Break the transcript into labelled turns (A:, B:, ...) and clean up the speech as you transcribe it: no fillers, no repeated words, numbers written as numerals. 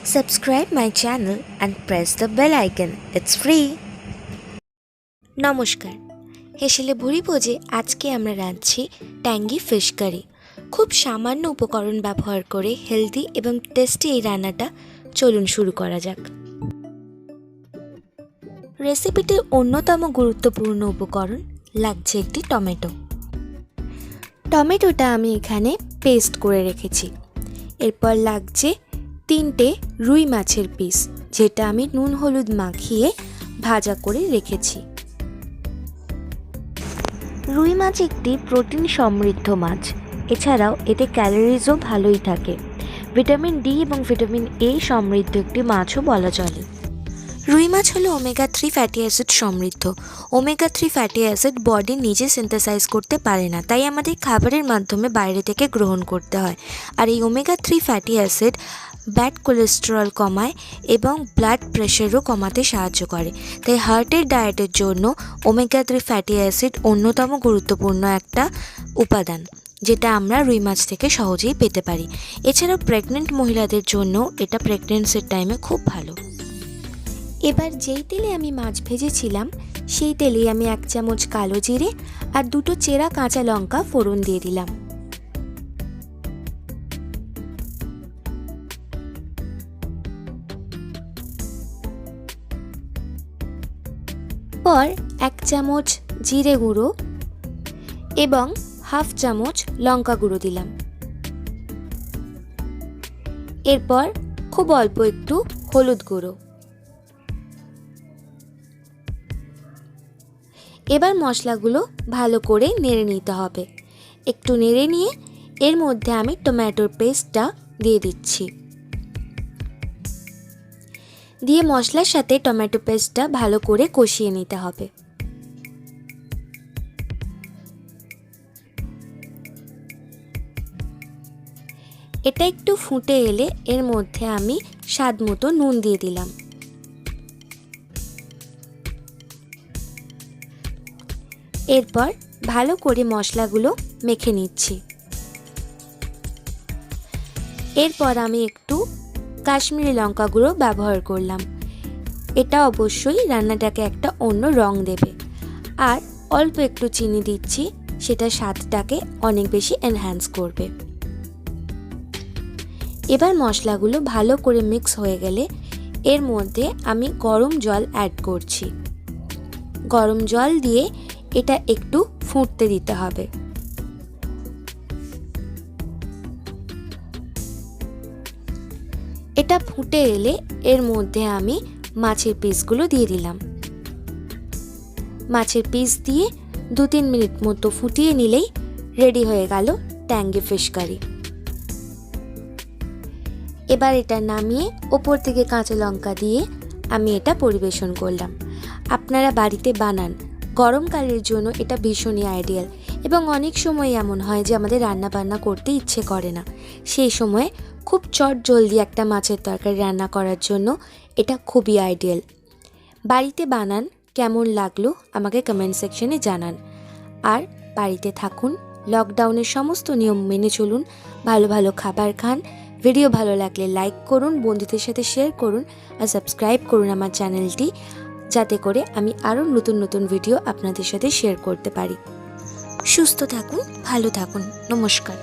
A: Subscribe my channel and press the bell icon. It's free. নমস্কার, হেসেলে ভুরি ভোজে আজকে আমরা রাঁধছি tangy fish curry. খুব সামান্য উপকরণ ব্যবহার করে হেলদি এবং টেস্টি এই রান্নাটা চলুন শুরু করা যাক। রেসিপিটির অন্যতম গুরুত্বপূর্ণ উপকরণ লাগছে একটি টমেটো। টমেটোটা আমি এখানে পেস্ট করে রেখেছি। এরপর লাগছে 3টে রুই মাছের পিস, যেটা আমি নুন হলুদ মাখিয়ে ভাজা করে রেখেছি। রুই মাছ একটি প্রোটিন সমৃদ্ধ মাছ, এছাড়াও এতে ক্যালোরিজও ভালোই থাকে। ভিটামিন ডি এবং ভিটামিন এ সমৃদ্ধ একটি মাছও বলা চলে। রুই মাছ হলো ওমেগা 3 ফ্যাটি অ্যাসিড সমৃদ্ধ। ওমেগা 3 ফ্যাটি অ্যাসিড বডি নিজে সিনথেসাইজ করতে পারে না, তাই আমাদের খাবারের মাধ্যমে বাইরে থেকে গ্রহণ করতে হয়। আর এই omega 3 fatty acid bad cholesterol কমায় এবং ব্লাড প্রেশারও কমাতে সাহায্য করে। তাই হার্টের ডায়েটের জন্য ওমেগা 3 ফ্যাটি অ্যাসিড অন্যতম গুরুত্বপূর্ণ একটা উপাদান, যেটা আমরা রুই মাছ থেকে সহজেই পেতে পারি। এছাড়াও প্রেগনেন্ট মহিলাদের জন্য এটা প্রেগনেন্সির টাইমে খুব ভালো। এবার যেই তেলে আমি মাছ ভেজেছিলাম সেই তেলেই আমি 1 চামচ কালো জিরে আর 2টো চেরা কাঁচা লঙ্কা ফোড়ন দিয়ে দিলাম। পর 1 চামচ জিরে গুঁড়ো এবং 1/2 চামচ লঙ্কা গুঁড়ো দিলাম। এরপর খুব অল্প একটু হলুদ গুঁড়ো। এবার মশলাগুলো ভালো করে নেড়ে নিতে হবে। একটু নেড়ে নিয়ে এর মধ্যে আমি টমেটোর পেস্টটা দিয়ে দিচ্ছি। দিয়ে মশলার সাথে টমেটো পেস্টটা ভালো করে কষিয়ে নিতে হবে। এটা একটু ফুটে এলে এর মধ্যে আমি স্বাদ মতো নুন দিয়ে দিলাম। এরপর ভালো করে মশলাগুলো মেখে নিচ্ছি। এরপর আমি একটু কাশ্মীরি লঙ্কা গুঁড়ো ব্যবহার করলাম। এটা অবশ্যই রান্নাটাকে একটা অন্য রং দেবে। আর অল্প একটু চিনি দিচ্ছি, সেটা স্বাদটাকে অনেক বেশি এনহ্যান্স করবে। এবার মশলাগুলো ভালো করে মিক্স হয়ে গেলে এর মধ্যে আমি গরম জল অ্যাড করছি। গরম জল দিয়ে এটা একটু ফুটতে দিতে হবে। এটা ফুটে এলে এর মধ্যে আমি মাছের পিসগুলো দিয়ে দিলাম। মাছের পিস দিয়ে 2-3 মিনিট মতো ফুটিয়ে নিলেই রেডি হয়ে গেল ট্যাঙ্গি ফিশ কারি। এবার এটা নামিয়ে ওপর থেকে কাঁচা লঙ্কা দিয়ে আমি এটা পরিবেশন করলাম। আপনারা বাড়িতে বানান, গরমকালের জন্য এটা ভীষণই আইডিয়াল। এবং অনেক সময় এমন হয় যে আমাদের রান্না বান্না করতে ইচ্ছে করে না, সেই সময়ে খুব চটজলদি একটা মাছের তরকারি রান্না করার জন্য এটা খুবই আইডিয়াল। বাড়িতে বানান, কেমন লাগলো আমাকে কমেন্ট সেকশনে জানান। আর বাড়িতে থাকুন, লকডাউনের সমস্ত নিয়ম মেনে চলুন, ভালো ভালো খাবার খান। ভিডিও ভালো লাগলে লাইক করুন, বন্ধুদের সাথে শেয়ার করুন আর সাবস্ক্রাইব করুন আমার চ্যানেলটি, যাতে করে আমি আরও নতুন নতুন ভিডিও আপনাদের সাথে শেয়ার করতে পারি। সুস্থ থাকুন, ভালো থাকুন, নমস্কার।